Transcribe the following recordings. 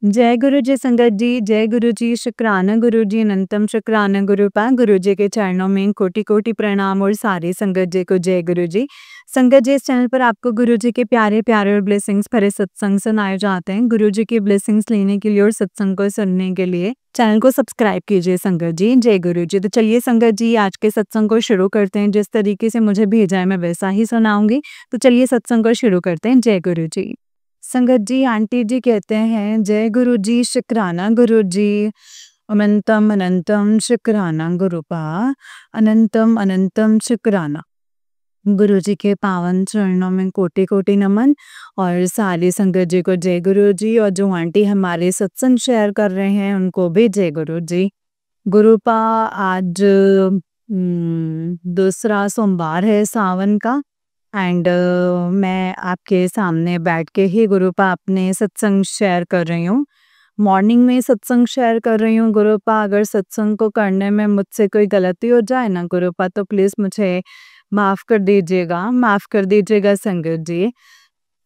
जय गुरु जी संगत जी, जय गुरु जी, शुक्राना गुरु जी, अनंतम शुक्राना गुरु जी के चरणों में कोटि-कोटि प्रणाम और सारी संगत जी को जय गुरु जी। संगत जी, इस चैनल पर आपको गुरु जी के प्यारे-प्यारे और ब्लेसिंग्स भरे सत्संग सुनाए जाते हैं। गुरु जी की ब्लेसिंग्स लेने के लिए और सत्संग को सुनने के लिए चैनल को सब्सक्राइब कीजिए संगत जी। जय गुरु जी। तो चलिए संगत जी, आज के सत्संग को शुरू करते हैं। जिस तरीके से मुझे भेजा है मैं वैसा ही सुनाऊँगी। तो चलिए सत्संग को शुरू करते हैं। जय गुरु जी। संगत जी, आंटी जी कहते हैं, जय गुरु जी, शुक्राना गुरु जी, अनंतम अनंतम शुक्राना गुरुपा, अनंतम अनंतम शुक्राना। गुरु जी के पावन चरणों में कोटि कोटि नमन और सारी संगत जी को जय गुरु जी। और जो आंटी हमारे सत्संग शेयर कर रहे हैं उनको भी जय गुरु जी। गुरुपा, आज दूसरा सोमवार है सावन का एंड मैं आपके सामने बैठ के ही गुरुपा अपने सत्संग शेयर कर रही हूँ। मॉर्निंग में सत्संग शेयर कर रही हूँ गुरुपा। अगर सत्संग को करने में मुझसे कोई गलती हो जाए ना गुरुपा, तो प्लीज़ मुझे माफ़ कर दीजिएगा संगत जी।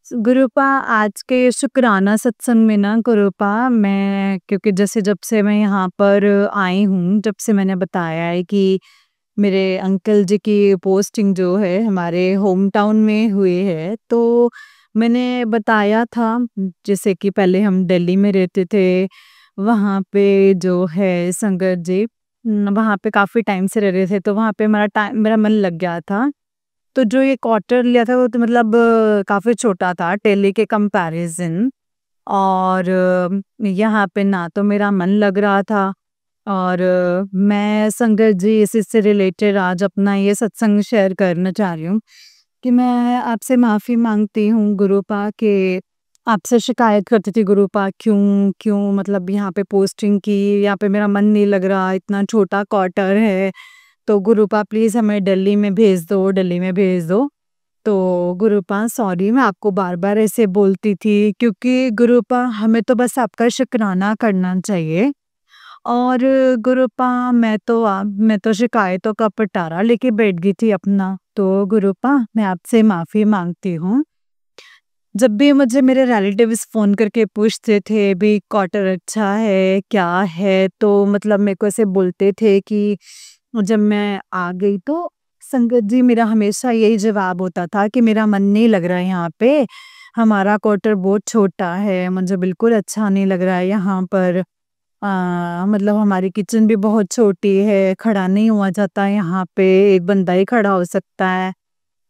गुरुपा, आज के शुक्राना सत्संग में ना गुरुपा, मैं क्योंकि जैसे जब से मैं यहाँ पर आई हूँ, जब से मैंने बताया है कि मेरे अंकल जी की पोस्टिंग जो है हमारे होम टाउन में हुई है, तो मैंने बताया था जैसे कि पहले हम दिल्ली में रहते थे, वहाँ पे जो है संगत जी, वहाँ पे काफ़ी टाइम से रह रहे थे, तो वहाँ पे मेरा मन लग गया था। तो जो ये क्वार्टर लिया था वो तो मतलब काफ़ी छोटा था दिल्ली के कंपैरिज़न। और यहाँ पे ना तो मेरा मन लग रहा था और मैं संगत जी इसी से रिलेटेड आज अपना ये सत्संग शेयर करना चाह रही हूँ कि मैं आपसे माफ़ी मांगती हूँ गुरुपा, के आपसे शिकायत करती थी गुरुपा, क्यों क्यों मतलब यहाँ पे पोस्टिंग की, यहाँ पे मेरा मन नहीं लग रहा, इतना छोटा क्वार्टर है, तो गुरुपा प्लीज़ हमें दिल्ली में भेज दो, दिल्ली में भेज दो। तो गुरुपा सॉरी, मैं आपको बार-बार ऐसे बोलती थी क्योंकि गुरुपा हमें तो बस आपका शुक्राना करना चाहिए। और गुरुपा मैं तो शिकायतों का पिटारा लेके बैठ गई थी अपना। तो गुरुपा, मैं आपसे माफ़ी माँगती हूँ। जब भी मुझे मेरे रिलेटिव्स फ़ोन करके पूछते थे भी क्वार्टर अच्छा है, क्या है? तो मतलब मेरे को ऐसे बोलते थे कि जब मैं आ गई तो संगत जी मेरा हमेशा यही जवाब होता था कि मेरा मन नहीं लग रहा है यहाँ पे, हमारा क्वार्टर बहुत छोटा है, मुझे बिल्कुल अच्छा नहीं लग रहा है यहाँ पर। मतलब हमारी किचन भी बहुत छोटी है, खड़ा नहीं हुआ जाता यहाँ पे, एक बंदा ही खड़ा हो सकता है।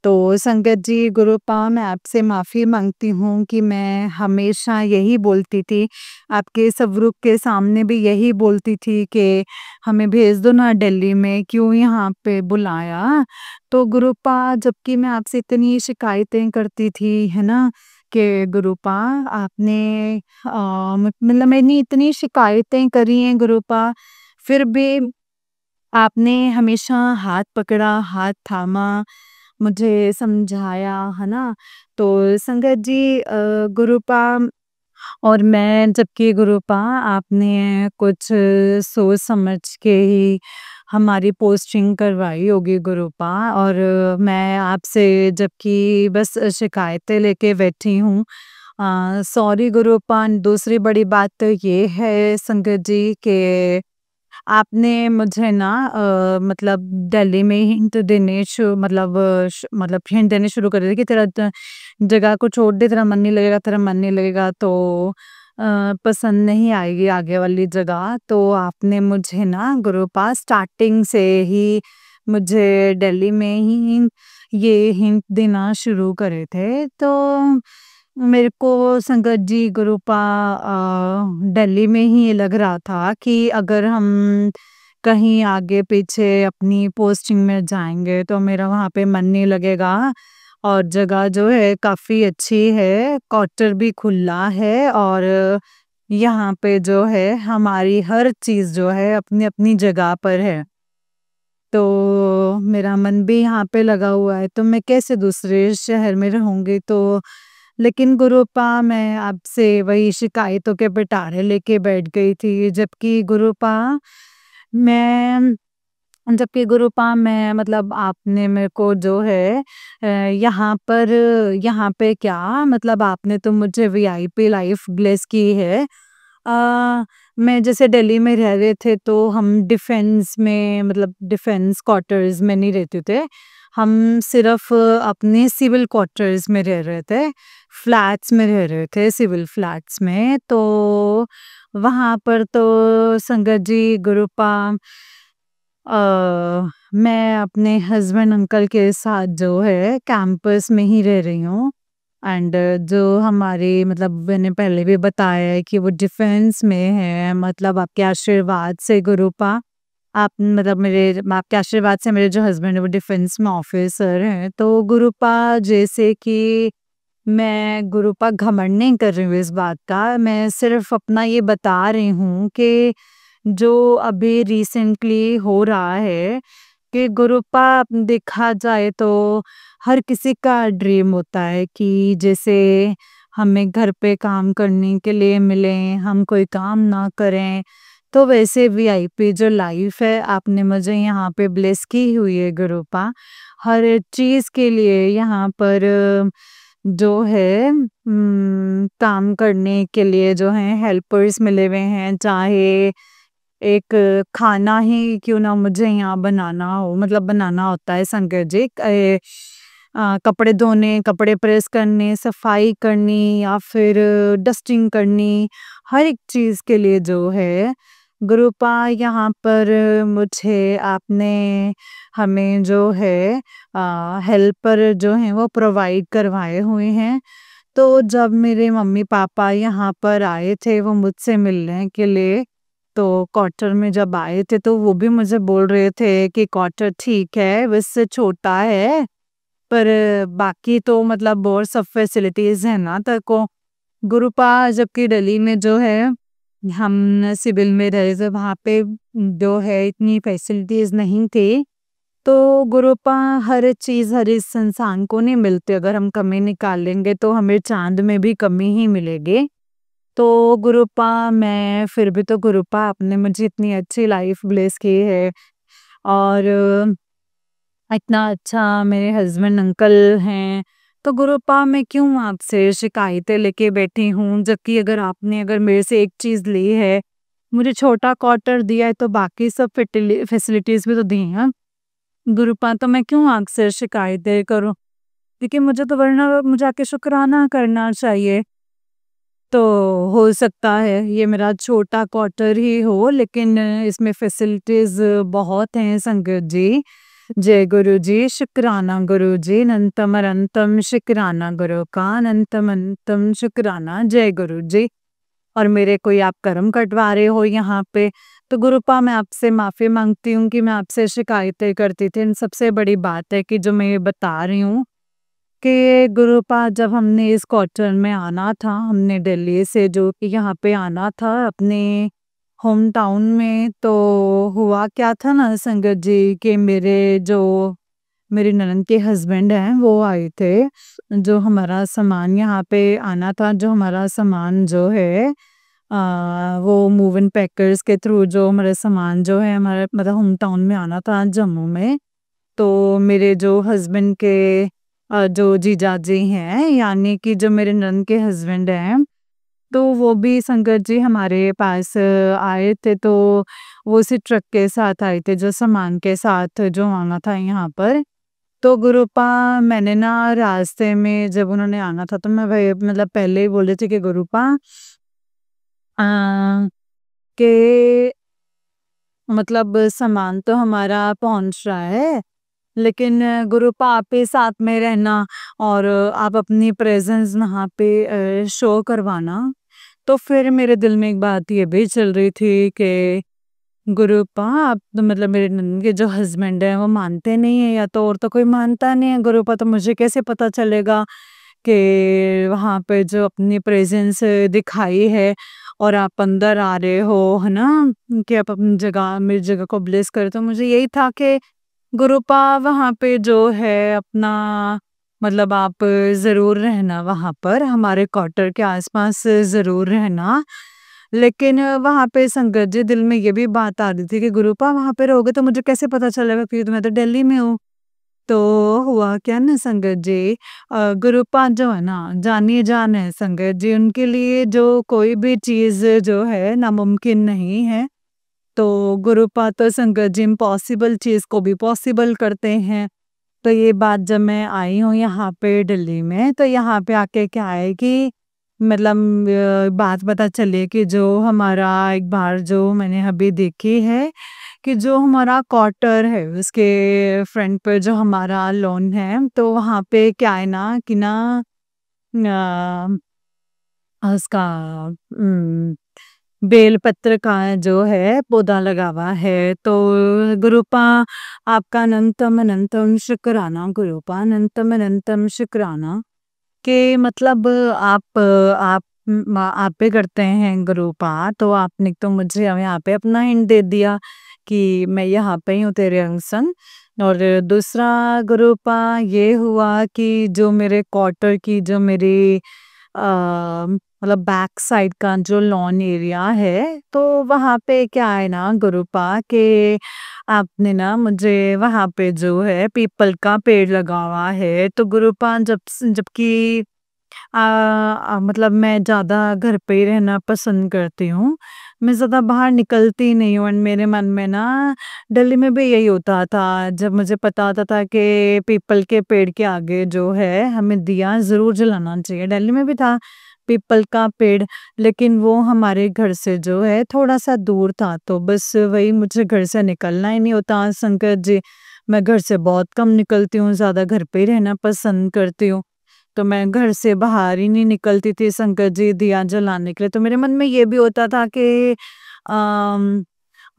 तो संगत जी गुरुपा, मैं आपसे माफ़ी माँगती हूँ कि मैं हमेशा यही बोलती थी, आपके स्वरूप के सामने भी यही बोलती थी कि हमें भेज दो ना दिल्ली में, क्यों यहाँ पे बुलाया? तो गुरुपा, जबकि मैं आपसे इतनी शिकायतें करती थी, है ना? कि गुरुपा आपने मतलब मैंने इतनी शिकायतें करी हैं गुरुपा, फिर भी आपने हमेशा हाथ पकड़ा, हाथ थामा, मुझे समझाया, है ना? तो संगत जी गुरुपा, और मैं जबकि गुरुपा आपने कुछ सोच समझ के ही हमारी पोस्टिंग करवाई होगी गुरुपा, और मैं आपसे जबकि बस शिकायतें लेके बैठी हूँ। सॉरी गुरुपा, दूसरी बड़ी बात तो ये है संगत जी कि आपने मुझे ना मतलब दिल्ली में हिंट देने मतलब हिंट देने शुरू कर दिए कि तेरा जगह को छोड़ दे, तेरा मन नहीं लगेगा, तेरा मन नहीं लगेगा, तो पसंद नहीं आएगी आगे वाली जगह। तो आपने मुझे ना गुरुपा स्टार्टिंग से ही मुझे दिल्ली में ही ये हिंट देना शुरू करे थे। तो मेरे को संगत जी गुरुपा दिल्ली में ही ये लग रहा था कि अगर हम कहीं आगे पीछे अपनी पोस्टिंग में जाएंगे तो मेरा वहाँ पे मन नहीं लगेगा, और जगह जो है काफ़ी अच्छी है, क्वार्टर भी खुला है, और यहाँ पे जो है हमारी हर चीज़ जो है अपनी अपनी जगह पर है। तो मेरा मन भी यहाँ पे लगा हुआ है, तो मैं कैसे दूसरे शहर में रहूँगी? तो लेकिन गुरुपा, मैं आपसे वही शिकायतों के पिटारे लेके बैठ गई थी, मैं मैं मतलब आपने मेरे को जो है यहाँ पे क्या मतलब आपने तो मुझे वीआईपी लाइफ ब्लेस की है, अ, मैं जैसे दिल्ली में रह रहे थे तो हम डिफेंस में मतलब डिफेंस क्वार्टर्स में नहीं रहते थे। हम सिर्फ़ अपने सिविल क्वार्टर्स में रह रहे थे, फ्लैट्स में रह रहे थे, सिविल फ्लैट्स में। तो वहाँ पर तो संगत जी, गुरुपा मैं अपने हस्बैंड अंकल के साथ जो है कैंपस में ही रह रही हूँ। एंड जो हमारी मतलब मैंने पहले भी बताया है कि वो डिफेंस में है, मतलब आपके आशीर्वाद से गुरुपा आप मतलब मेरे आपके आशीर्वाद से मेरे जो हस्बैंड है वो डिफेंस में ऑफिसर हैं। तो गुरुपा जैसे कि मैं गुरुपा घमंड नहीं कर रही हूँ इस बात का, मैं सिर्फ अपना ये बता रही हूँ कि जो अभी रिसेंटली हो रहा है कि गुरुपा देखा जाए तो हर किसी का ड्रीम होता है कि जैसे हमें घर पे काम करने के लिए मिले, हम कोई काम ना करें। तो वैसे वीआईपी जो लाइफ है आपने मुझे यहाँ पे ब्लेस की हुई है गुरुपा। हर चीज़ के लिए यहाँ पर जो है काम करने के लिए जो है हेल्पर्स मिले हुए हैं, चाहे एक खाना ही क्यों ना मुझे यहाँ बनाना हो, मतलब बनाना होता है संगत जी। कपड़े धोने, कपड़े प्रेस करने, सफाई करनी या फिर डस्टिंग करनी, हर एक चीज़ के लिए जो है गुरुपा यहाँ पर मुझे आपने हमें जो है हेल्पर जो हैं वो प्रोवाइड करवाए हुए हैं। तो जब मेरे मम्मी-पापा यहाँ पर आए थे वो मुझसे मिलने के लिए, तो क्वार्टर में जब आए थे तो वो भी मुझे बोल रहे थे कि क्वार्टर ठीक है, वैसे छोटा है, पर बाकी तो मतलब और सब फैसिलिटीज़ हैं ना तेरे को। गुरुपा जबकि दिल्ली में जो है हम सिविल में रहे थे वहाँ पे जो है इतनी फैसिलिटीज़ नहीं थी। तो गुरुपा हर चीज़ हर इस इंसान को नहीं मिलती, अगर हम कमी निकालेंगे तो हमें चाँद में भी कमी ही मिलेगी। तो गुरुपा मैं फिर भी तो गुरुपा आपने मुझे इतनी अच्छी लाइफ ब्लेस की है और इतना अच्छा मेरे हस्बैंड अंकल हैं। तो गुरुपा मैं क्यों आपसे शिकायतें लेके बैठी हूँ, जबकि अगर मेरे से एक चीज़ ली है, मुझे छोटा क्वार्टर दिया है तो बाकी सब फैसिलिटीज़ भी तो दी हैं। गुरुपा तो मैं क्यों आपसे शिकायतें करूँ? क्योंकि मुझे तो वरना मुझे आके शुक्राना करना चाहिए। तो हो सकता है ये मेरा छोटा क्वार्टर ही हो लेकिन इसमें फैसिलिटीज़ बहुत हैं संगत जी। जय गुरु जी, शुक्राना गुरु जी, अनंतम अनंतम शुक्राना गुरु का, अनंतम अनंतम शुक्राना जय गुरु जी। और मेरे कोई आप कर्म कटवा रहे हो यहाँ पे, तो गुरुपा मैं आपसे माफ़ी माँगती हूँ कि मैं आपसे शिकायतें करती थी। सबसे बड़ी बात है कि जो मैं ये बता रही हूँ कि गुरुपा जब हमने इस क्वार्टर में आना था, हमने दिल्ली से जो कि यहाँ पे आना था अपने होम टाउन में, तो हुआ क्या था ना संगत जी कि मेरी ननद के हस्बैंड हैं वो आए थे। जो हमारा सामान यहाँ पे आना था, जो हमारा सामान जो है वो मूव इन पैकर्स के थ्रू जो हमारा सामान जो है हमारे मतलब होम टाउन में आना था जम्मू में। तो मेरे जो हस्बैंड के जो जीजाजी हैं यानी कि जो मेरे ननद के हस्बैंड हैं, तो वो भी संगत जी हमारे पास आए थे। तो वो उसी ट्रक के साथ आए थे जो सामान के साथ जो आना था यहाँ पर। तो गुरुपा मैंने ना रास्ते में जब उन्होंने आना था तो मैं वही मतलब पहले ही बोल रही थी कि गुरुपा अ, के मतलब सामान तो हमारा पहुँच रहा है, लेकिन गुरुपा आप ही साथ में रहना और आप अपनी प्रेज़ेंस वहाँ पे शो करवाना। तो फिर मेरे दिल में एक बात ये भी चल रही थी कि गुरुपा आप तो मतलब मेरे नंद के जो हस्बैंड हैं वो मानते नहीं हैं या तो और तो कोई मानता नहीं है गुरुपा, तो मुझे कैसे पता चलेगा कि वहाँ पे जो अपनी प्रेजेंस दिखाई है और आप अंदर आ रहे हो, है ना? कि आप अपनी जगह मेरी जगह को ब्लेस करें। तो मुझे यही था कि गुरुपा वहाँ पे जो है अपना मतलब आप ज़रूर रहना वहाँ पर, हमारे क्वार्टर के आस-पास ज़रूर रहना। लेकिन वहाँ पे संगत जी दिल में ये भी बात आ रही थी कि गुरुपा वहाँ पे रहोगे तो मुझे कैसे पता चलेगा क्योंकि तो मैं तो दिल्ली में हूँ। तो हुआ क्या ना संगत जी, गुरुपा जो है ना जानिए जान है संगत जी, उनके लिए जो कोई भी चीज़ जो है नामुमकिन नहीं है। तो गुरुपा तो संगत जी इम्पॉसिबल चीज़ को भी पॉसिबल करते हैं। तो ये बात जब मैं आई हूँ यहाँ पे दिल्ली में, तो यहाँ पे आके क्या है कि मतलब बात पता चली कि जो हमारा एक बार जो मैंने अभी देखी है कि जो हमारा क्वार्टर है उसके फ्रंट पर जो हमारा लॉन है, तो वहाँ पे क्या है ना कि ना उसका उम, बेलपत्र का जो है पौधा लगा हुआ है। तो गुरुपा आपका अनंतम अनंतम शुक्राना, गुरुपा अनंतम अनंतम शुक्राना कि मतलब आप पे करते हैं गुरुपा, तो आपने तो मुझे अब यहाँ पे अपना हिंट दे दिया कि मैं यहाँ पे ही हूँ तेरे अंग संग। और दूसरा गुरुपा ये हुआ कि जो मेरे क्वार्टर की जो मेरी मतलब बैक साइड का जो लॉन एरिया है, तो वहाँ पे क्या है ना गुरुपा कि आपने ना मुझे वहाँ पे जो है पीपल का पेड़ लगा हुआ है। तो गुरुपा जबकि मतलब मैं ज़्यादा घर पे ही रहना पसंद करती हूँ। मैं ज़्यादा बाहर निकलती नहीं हूँ, एंड मेरे मन में ना दिल्ली में भी यही होता था, जब मुझे पता होता था कि पीपल के पेड़ के आगे जो है हमें दिया ज़रूर जलाना चाहिए। दिल्ली में भी था पीपल का पेड़, लेकिन वो हमारे घर से जो है थोड़ा-सा दूर था, तो बस वही मुझे घर से निकलना ही नहीं होता संकट जी। मैं घर से बहुत कम निकलती हूँ, ज़्यादा घर पे ही रहना पसंद करती हूँ। तो मैं घर से बाहर ही नहीं निकलती थी शंकर जी दिया जलाने के लिए। तो मेरे मन में ये भी होता था कि अम,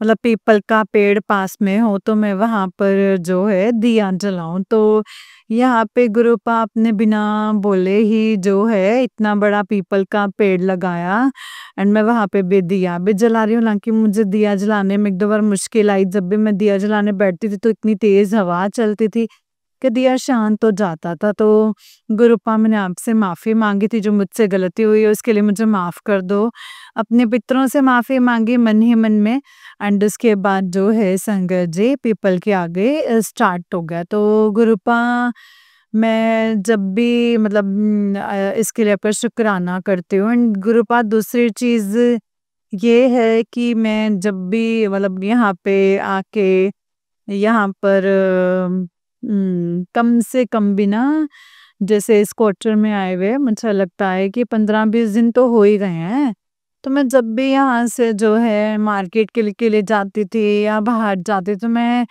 मतलब पीपल का पेड़ पास में हो तो मैं वहाँ पर जो है दिया जलाऊँ। तो यहाँ पे गुरुपा आपने बिना बोले ही जो है इतना बड़ा पीपल का पेड़ लगाया, एंड मैं वहाँ पे भी दिया भी जला रही हूँ। हालाँकि मुझे दिया जलाने में 1-2 बार मुश्किल आई, जब भी मैं दिया जलाने बैठती थी तो इतनी तेज़ हवा चलती थी कि दिया शांत हो जाता था। तो गुरुपा मैंने आपसे माफ़ी माँगी थी, जो मुझसे गलती हुई है उसके लिए मुझे माफ़ कर दो। अपने पितरों से माफ़ी माँगी मन ही मन में, एंड उसके बाद जो है संगत जी पीपल के आगे स्टार्ट हो गया। तो गुरुपा मैं जब भी मतलब इसके लिए आपका शुक्राना करती हूँ। एंड गुरुपा दूसरी चीज़ ये है कि मैं जब भी मतलब यहाँ पे आके यहाँ पर कम से कम भी ना, जैसे इस क्वार्टर में आए हुए मुझे लगता है कि 15-20 दिन तो हो ही गए हैं। तो मैं जब भी यहाँ से जो है मार्केट के लिए जाती थी या बाहर जाती, तो मैं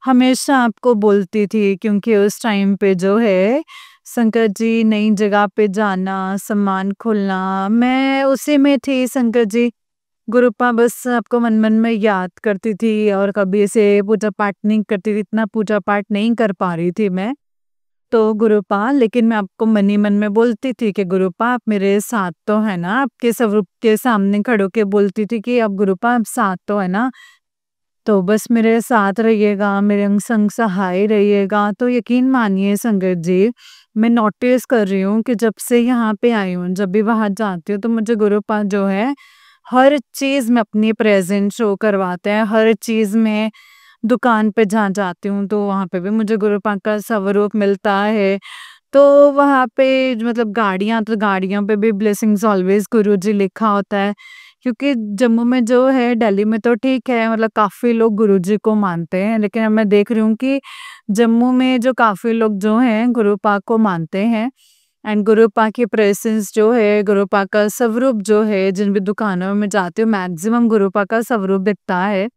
हमेशा आपको बोलती थी, क्योंकि उस टाइम पे जो है शंकर जी नई जगह पे जाना, सामान खोलना, मैं उसी में थी शंकर जी। गुरुपा बस आपको मन-मन में याद करती थी और कभी ऐसे पूजा-पाठ नहीं करती थी, इतना पूजा-पाठ नहीं कर पा रही थी मैं। तो गुरुपा लेकिन मैं आपको मन ही मन में बोलती थी कि गुरुपा आप मेरे साथ तो है ना? आपके स्वरूप के सामने खड़े होके बोलती थी कि अब गुरुपा आप साथ तो है ना? तो बस मेरे साथ रहिएगा, मेरे अंग संग सहाय रहिएगा। तो यकीन मानिए संगत जी, मैं नोटिस कर रही हूँ कि जब से यहाँ पे आई हूँ, जब भी बाहर जाती हूँ तो मुझे गुरुपा जो है हर चीज़ में अपनी प्रेज़ेंस शो करवाते हैं। हर चीज़ में दुकान पे जहाँ जाती हूँ तो वहाँ पे भी मुझे गुरुपा का स्वरूप मिलता है। तो वहाँ पे मतलब गाड़ियाँ, तो गाड़ियों पे भी ब्लेसिंग्स ऑलवेज़ गुरुजी लिखा होता है। क्योंकि जम्मू में जो है, दिल्ली में तो ठीक है मतलब काफ़ी लोग गुरुजी को मानते हैं, लेकिन अब मैं देख रही हूँ कि जम्मू में जो काफ़ी लोग जो हैं गुरुपा को मानते हैं। एंड गुरुपा की प्रेजेंस जो है, गुरुपा का स्वरूप जो है, जिन भी दुकानों में जाती हूँ मैक्सिमम गुरुपा का स्वरूप दिखता है।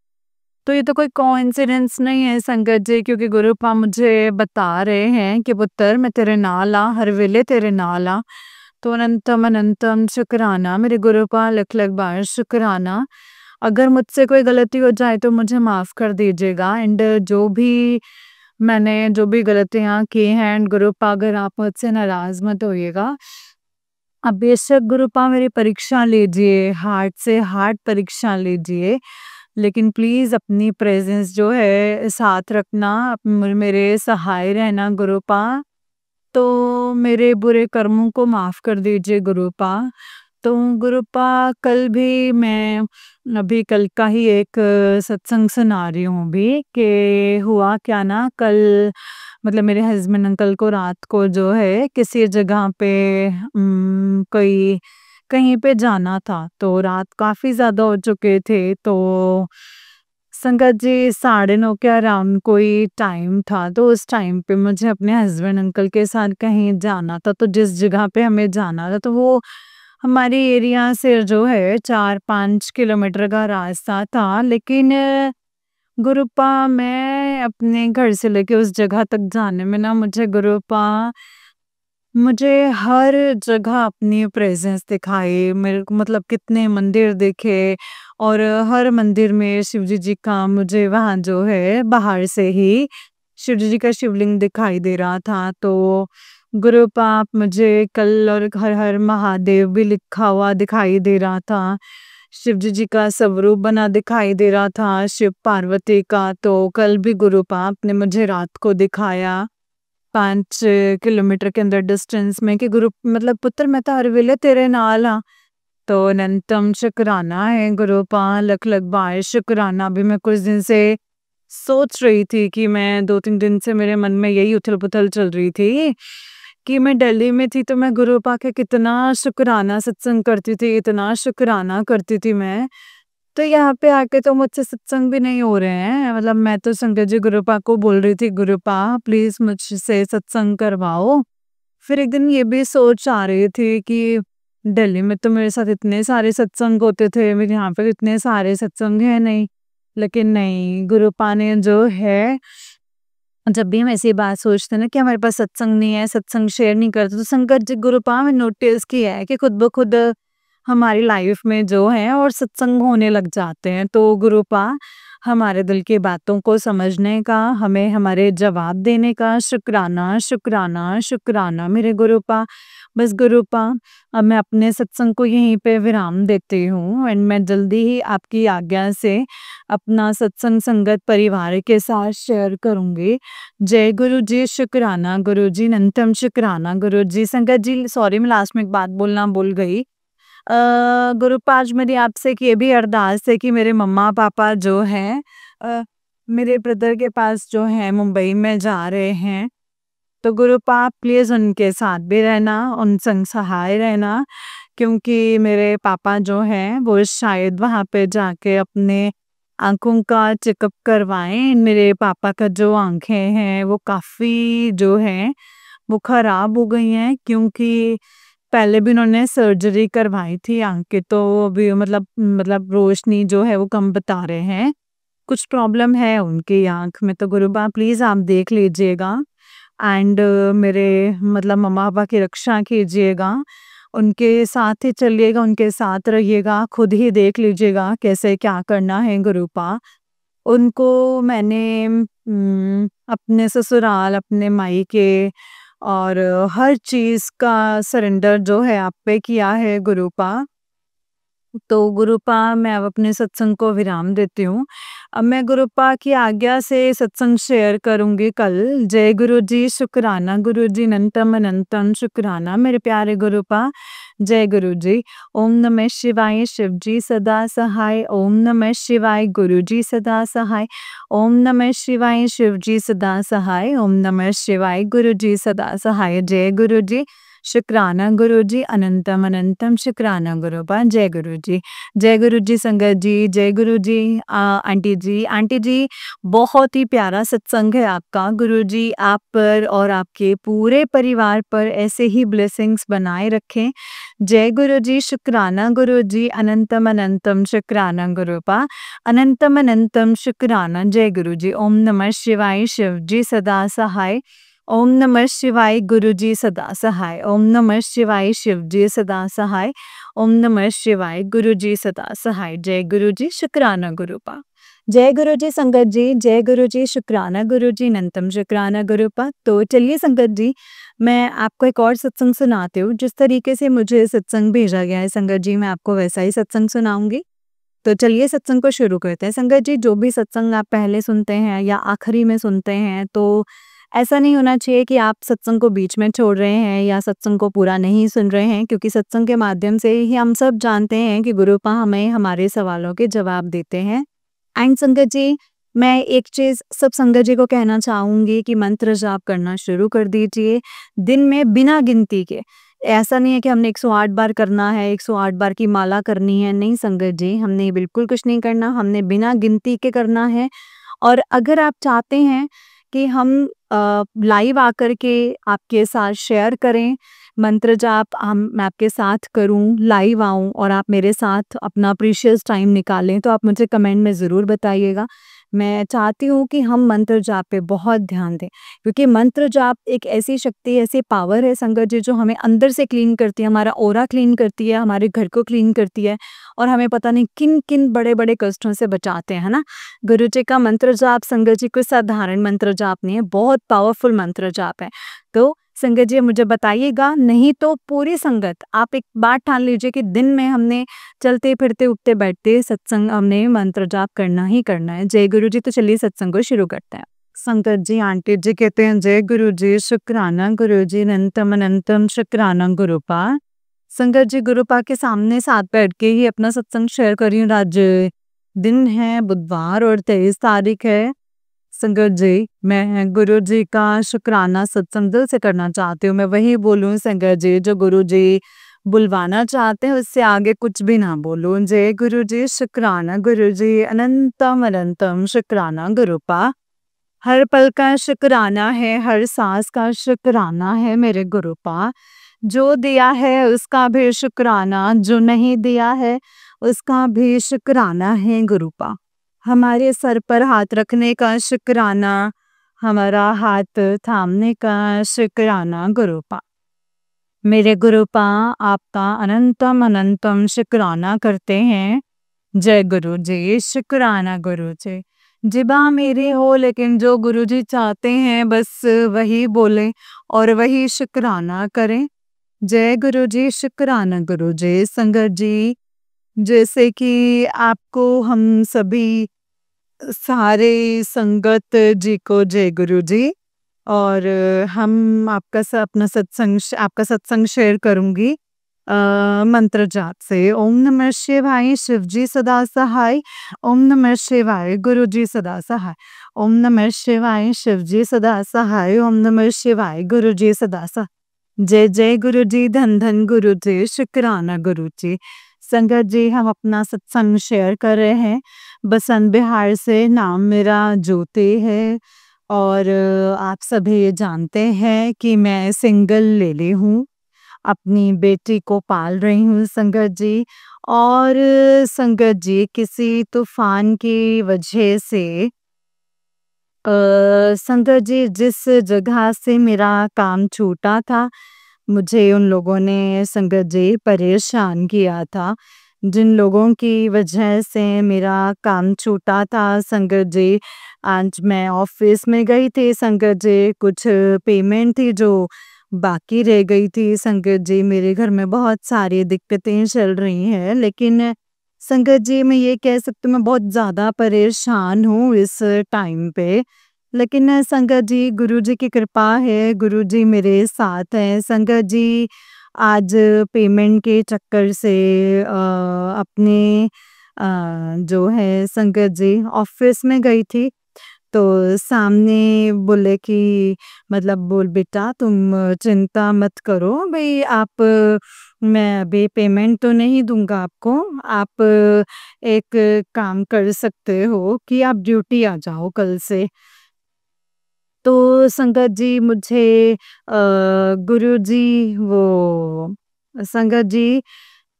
तो ये तो कोई कोइंसिडेंस नहीं है संगत जी, क्योंकि गुरुपा मुझे बता रहे हैं कि पुत्र मैं तेरे नाल आ, हर वेले तेरे नाल आ। तो अनंतम अनंतम शुक्राना मेरे गुरुपा, लख लख बार शुक्राना। अगर मुझसे कोई गलती हो जाए तो मुझे माफ़ कर दीजिएगा, एंड जो भी गलतियाँ की हैं, एंड गुरुपा अगर आप मुझसे नाराज़ मत होइएगा। अब बेशक गुरुपा मेरी परीक्षा लीजिए, हार्ट से हार्ट परीक्षा लीजिए, लेकिन प्लीज़ अपनी प्रेज़ेंस जो है साथ रखना, मेरे सहाय रहना गुरुपा। तो मेरे बुरे कर्मों को माफ़ कर दीजिए गुरुपा। तो गुरुपा कल भी मैं अभी कल का ही एक सत्संग सुना रही हूँ अभी कि हुआ क्या ना कल मतलब मेरे हस्बैंड अंकल को रात को जो है किसी जगह पे कोई कहीं पे जाना था तो रात काफ़ी ज़्यादा हो चुके थे तो संगत जी 9:30 के अराउंड कोई टाइम था तो उस टाइम पे मुझे अपने हस्बैंड अंकल के साथ कहीं जाना था तो जिस जगह पे हमें जाना था तो वो हमारे एरिया से जो है 4-5 किलोमीटर का रास्ता था लेकिन गुरुपा मैं अपने घर से लेके उस जगह तक जाने में ना मुझे हर जगह अपनी प्रेजेंस दिखाई मेरे को मतलब कितने मंदिर दिखे और हर मंदिर में शिवजी जी का मुझे वहाँ जो है बाहर से ही शिवजी जी का शिवलिंग दिखाई दे रहा था तो गुरु पाप मुझे कल और हर हर महादेव भी लिखा हुआ दिखाई दे रहा था शिवजी जी का स्वरूप बना दिखाई दे रहा था शिव पार्वती का तो कल भी गुरु पाप ने मुझे रात को दिखाया 5 किलोमीटर के अंदर डिस्टेंस में कि गुरु मतलब पुत्र मैं तो हर वेले तेरे नाल हाँ तो अनंतम शुक्राना है गुरु पा लख लख बार शुक्राना भी मैं कुछ दिन से सोच रही थी कि मैं 2-3 दिन से मेरे मन में यही उथल-पुथल चल रही थी कि मैं दिल्ली में थी तो मैं गुरु पा के कितना शुक्राना सत्संग करती थी, इतना शुक्राना करती थी मैं। तो यहाँ पे आके तो मुझसे सत्संग भी नहीं हो रहे हैं मतलब मैं तो संगत जी गुरुपा को बोल रही थी गुरुपा प्लीज मुझसे सत्संग करवाओ फिर एक दिन ये भी सोच आ रही थी कि दिल्ली में तो मेरे साथ इतने सारे सत्संग होते थे मेरे यहाँ पे इतने सारे सत्संग है नहीं लेकिन नहीं गुरुपा ने जो है जब भी हम ऐसी बात सोचते हैं ना कि हमारे पास सत्संग नहीं है सत्संग शेयर नहीं करते तो संगत जी गुरुपा में नोटिस किया है कि खुद ब खुद हमारी लाइफ में जो है और सत्संग होने लग जाते हैं तो गुरुपा हमारे दिल की बातों को समझने का हमें हमारे जवाब देने का शुक्राना शुक्राना शुक्राना मेरे गुरुपा बस गुरुपा अब मैं अपने सत्संग को यहीं पे विराम देती हूँ एंड मैं जल्दी ही आपकी आज्ञा से अपना सत्संग संगत परिवार के साथ शेयर करूँगी जय गुरु जी शुक्राना गुरु जी अनंतम शुक्राना गुरु जी संगत जी सॉरी मैं लास्ट में एक बात बोलना भूल गई गुरु पाज मेरी आपसे एक ये भी अरदास है कि मेरे मम्मा पापा जो हैं मेरे ब्रदर के पास जो है मुंबई में जा रहे हैं तो गुरु पाप प्लीज उनके साथ भी रहना उन संग सहाय रहना क्योंकि मेरे पापा जो हैं वो शायद वहाँ पे जाके अपने आंखों का चेकअप करवाएं मेरे पापा का जो आंखें हैं वो काफ़ी जो है वो खराब हो गई हैं क्योंकि पहले भी उन्होंने सर्जरी करवाई थी आँख की तो अभी मतलब रोशनी जो है वो कम बता रहे हैं। कुछ प्रॉब्लम है उनकी आँख में तो गुरुबा प्लीज़ आप देख लीजिएगा एंड मेरे मतलब मम्मा-पापा की रक्षा कीजिएगा। उनके साथ ही चलिएगा, उनके साथ रहिएगा, खुद ही देख लीजिएगा कैसे क्या करना है गुरुपा। उनको मैंने अपने ससुराल, अपने मायके और हर चीज़ का सरेंडर जो है आप पे किया है गुरुपा। तो गुरुपा मैं अब अपने सत्संग को विराम देती हूँ। अब मैं गुरुपा की आज्ञा से सत्संग शेयर करूँगी कल। जय गुरु जी, शुक्राना गुरु जी, अनंतम अनंतम शुक्राना मेरे प्यारे गुरुपा। जय गुरु जी। ओम नमः शिवाय शिव जी सदा सहाय। ओम नमः शिवाय गुरु जी सदा सहाय। ओम नमः शिवाय शिव जी सदा सहाय। ओम नमः शिवाय गुरु जी सदा सहाय। जय गुरु जी। शुक्राना गुरु जी, अनंतम अनंतम शुक्राना गुरुपा। जय गुरु जी। जय गुरु जी संगत जी, जय गुरु जी। आंटी जी बहुत ही प्यारा सत्संग है आपका। गुरु जी आप पर और आपके पूरे परिवार पर ऐसे ही ब्लेसिंग्स बनाए रखें। जय गुरु जी, शुक्राना गुरु जी, अनंतम अनंतम शुक्राना गुरुपा। अनंतम अनंतम शुक्राना। जय गुरु जी। ओम नमः शिवाय शिव जी सदा सहाय। ओम नमः शिवाय गुरु जी सदा सहाय। ओम नमः शिवाय शिव जी सदा सहाय। ओम नमः शिवाय गुरु जी सदा सहाय। जय गुरु जी, शुक्राना गुरुपा। जय गुरु जी संगत जी, जय गुरु जी, शुक्राना गुरु जी, अनंतम शुक्राना गुरुपा। तो चलिए संगत जी, मैं आपको एक और सत्संग सुनाती हूँ। जिस तरीके से मुझे सत्संग भेजा गया है संगत जी, मैं आपको वैसा ही सत्संग सुनाऊंगी। तो चलिए सत्संग को शुरू करते हैं। संगत जी जो भी सत्संग आप पहले सुनते हैं या आखिरी में सुनते हैं तो ऐसा नहीं होना चाहिए कि आप सत्संग को बीच में छोड़ रहे हैं या सत्संग को पूरा नहीं सुन रहे हैं, क्योंकि सत्संग के माध्यम से ही हम सब जानते हैं कि गुरुपा हमें हमारे सवालों के जवाब देते हैं। एंड संगत जी, मैं एक चीज़ सब संगत जी को कहना चाहूँगी कि मंत्र जाप करना शुरू कर दीजिए, दिन में बिना गिनती के। ऐसा नहीं है कि हमने 108 बार करना है, 108 बार की माला करनी है, नहीं संगत जी, हमने बिल्कुल कुछ नहीं करना, हमने बिना गिनती के करना है। और अगर आप चाहते हैं कि हम लाइव आकर के आपके साथ शेयर करें, मंत्र जाप मैं आपके साथ करूं, लाइव आऊं और आप मेरे साथ अपना प्रीशियस टाइम निकालें, तो आप मुझे कमेंट में ज़रूर बताइएगा। मैं चाहती हूँ कि हम मंत्र जाप पे बहुत ध्यान दें, क्योंकि मंत्र जाप एक ऐसी शक्ति, ऐसी पावर है संगत जी, जो हमें अंदर से क्लीन करती है, हमारा ऑरा क्लीन करती है, हमारे घर को क्लीन करती है और हमें पता नहीं किन-किन बड़े-बड़े कष्टों से बचाते हैं, है ना? गुरु जी का मंत्र जाप संगत जी कोई साधारण मंत्र जाप नहीं है, बहुत पावरफुल मंत्र जाप है। तो संगत जी मुझे बताइएगा, नहीं तो पूरी संगत आप एक बात ठान लीजिए कि दिन में हमने चलते फिरते उठते बैठते सत्संग हमने मंत्र जाप करना ही करना है। जय गुरु जी। तो चलिए सत्संग को शुरू करते हैं। संगत जी, आंटी जी कहते हैं जय गुरु जी, शुक्राना गुरु जी, अनंतम अनंतम शुक्राना गुरुपा। संगत जी, गुरुपा के सामने साथ बैठ के ही अपना सत्संग शेयर कर रही हूँ। आज दिन है बुधवार और 23 तारीख है। संगत जी, मैं गुरु जी का शुक्राना सत्संग दिल से करना चाहती हूँ। मैं वही बोलूँ संगत जी जो गुरु जी बुलवाना चाहते हैं, उससे आगे कुछ भी ना बोलूँ। जय गुरु जी, शुक्राना गुरु जी, अनंतम अनंतम शुक्राना गुरुपा। हर पल का शुक्राना है, हर सांस का शुक्राना है मेरे गुरुपा। जो दिया है उसका भी शुक्राना, जो नहीं दिया है उसका भी शुक्राना है गुरुपा। हमारे सर पर हाथ रखने का शुक्राना, हमारा हाथ थामने का शुक्राना गुरुपा। मेरे गुरुपा आपका अनंतम अनंतम शुक्राना करते हैं। जय गुरु जी, शुक्राना गुरु जी। जिबा मेरी हो लेकिन जो गुरु जी चाहते हैं बस वही बोलें और वही शुक्राना करें। जय गुरु जी, शुक्राना गुरु जी। संगत जी, जैसे कि आपको हम सभी सारे संगत जी को जय गुरु जी। और हम आपका सत्संग शेयर करूंगी मंत्र जाप से। ओम नमः शिवाय, शिव जी सदा सहाय। ओम नमः शिवाय, गुरु जी सदा सहाय। ओम नमः शिवाय, शिव जी सदा सहाय। ओम नमः शिवाय, गुरु जी सदा सहाय। जय जय गुरु जी, धन धन गुरु जी, शुक्राना गुरु जी। संगत जी, हम अपना सत्संग शेयर कर रहे हैं। बसंत बिहार से, नाम मेरा ज्योति है और आप सभी ये जानते हैं कि मैं सिंगल लेडी हूँ। अपनी बेटी को पाल रही हूँ संगत जी। और संगत जी, किसी तूफान की वजह से संगत जी, जिस जगह से मेरा काम छूटा था, मुझे उन लोगों ने संगत जी परेशान किया था। जिन लोगों की वजह से मेरा काम छूटा था संगत जी, आज मैं ऑफिस में गई थी संगत जी, कुछ पेमेंट थी जो बाकी रह गई थी संगत जी। मेरे घर में बहुत सारी दिक्कतें चल रही हैं, लेकिन संगत जी मैं ये कह सकती हूँ मैं बहुत ज़्यादा परेशान हूँ इस टाइम पे। लेकिन संगत जी, गुरु जी की कृपा है, गुरु जी मेरे साथ हैं। संगत जी, आज पेमेंट के चक्कर से अपने जो है संगत जी ऑफिस में गई थी, तो सामने बोले कि मतलब बोल बेटा तुम चिंता मत करो भई, आप मैं अभी पेमेंट तो नहीं दूँगा आपको, आप एक काम कर सकते हो कि आप ड्यूटी आ जाओ कल से। तो संगत जी, मुझे गुरुजी वो संगत जी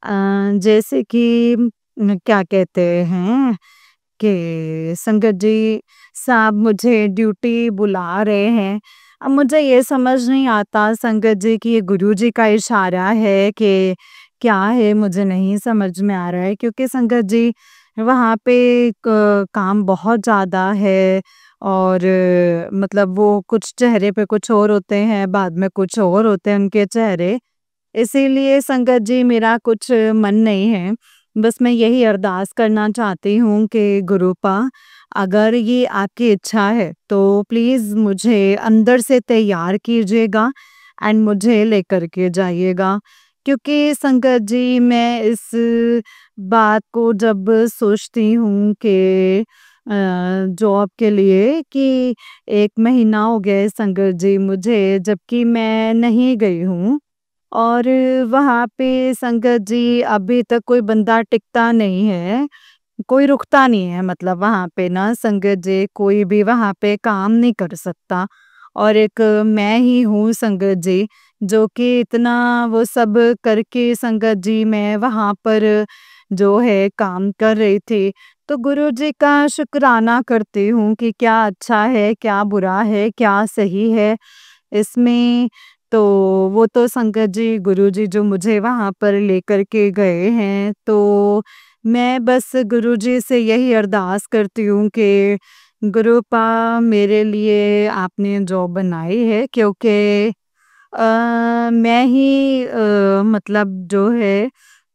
जैसे कि क्या कहते हैं कि संगत जी साहब मुझे ड्यूटी बुला रहे हैं। अब मुझे ये समझ नहीं आता संगत जी कि ये गुरुजी का इशारा है कि क्या है, मुझे नहीं समझ में आ रहा है, क्योंकि संगत जी वहाँ पे काम बहुत ज़्यादा है और मतलब वो कुछ चेहरे पे कुछ और होते हैं, बाद में कुछ और होते हैं उनके चेहरे। इसीलिए संगत जी मेरा कुछ मन नहीं है बस मैं यही अरदास करना चाहती हूँ कि गुरुपा, अगर ये आपकी इच्छा है तो प्लीज़ मुझे अंदर से तैयार कीजिएगा एंड मुझे लेकर के जाइएगा। क्योंकि संगत जी, मैं इस बात को जब सोचती हूँ कि जॉब के लिए कि 1 महीना हो गया है संगत जी मुझे, जबकि मैं नहीं गई हूँ। और वहाँ पे संगत जी अभी तक कोई बंदा टिकता नहीं है, कोई रुकता नहीं है, मतलब वहाँ पे ना संगत जी कोई भी वहाँ पे काम नहीं कर सकता। और एक मैं ही हूँ संगत जी, जो कि इतना वो सब करके संगत जी मैं वहाँ पर जो है काम कर रही थी। तो गुरु जी का शुक्राना करती हूँ कि क्या अच्छा है, क्या बुरा है, क्या सही है इसमें। तो वो तो संगत जी गुरुजी जो मुझे वहाँ पर लेकर के गए हैं, तो मैं बस गुरुजी से यही अरदास करती हूँ कि गुरुपा, मेरे लिए आपने जॉब बनाई है, क्योंकि मैं ही मतलब जो है